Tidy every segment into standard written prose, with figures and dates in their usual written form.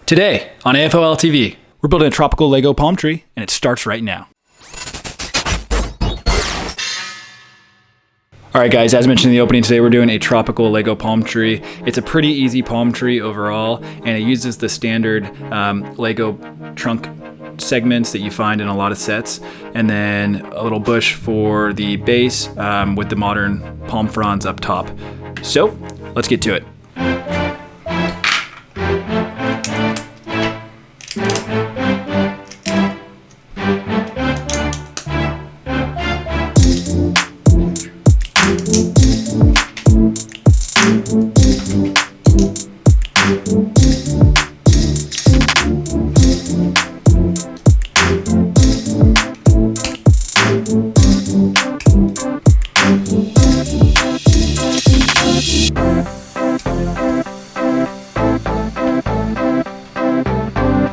Today on AFOL TV, we're building a tropical Lego palm tree, and it starts right now. Alright guys, as mentioned in the opening, today we're doing a tropical Lego palm tree. It's a pretty easy palm tree overall, and it uses the standard Lego trunk segments that you find in a lot of sets, and then a little bush for the base with the modern palm fronds up top. So, let's get to it.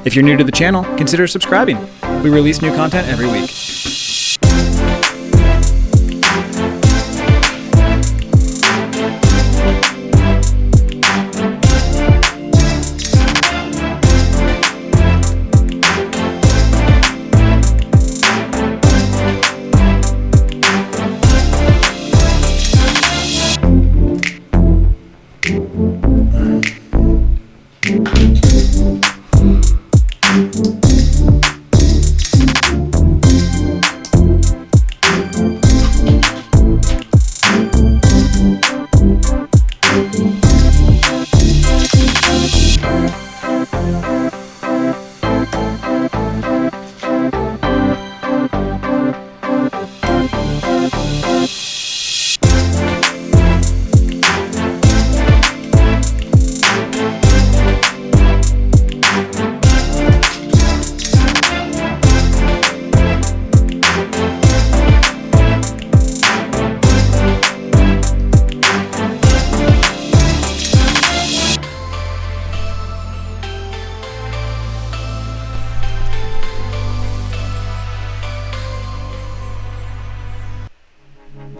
If you're new to the channel, consider subscribing. We release new content every week.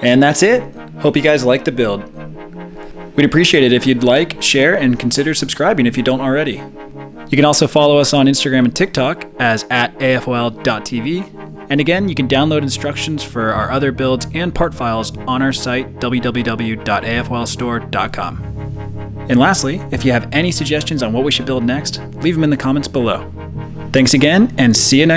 And that's it. Hope you guys liked the build. We'd appreciate it if you'd like, share, and consider subscribing if you don't already. You can also follow us on Instagram and TikTok as @afol.tv. And again, you can download instructions for our other builds and part files on our site, www.afolstore.com. And lastly, if you have any suggestions on what we should build next, leave them in the comments below. Thanks again, and see you next time.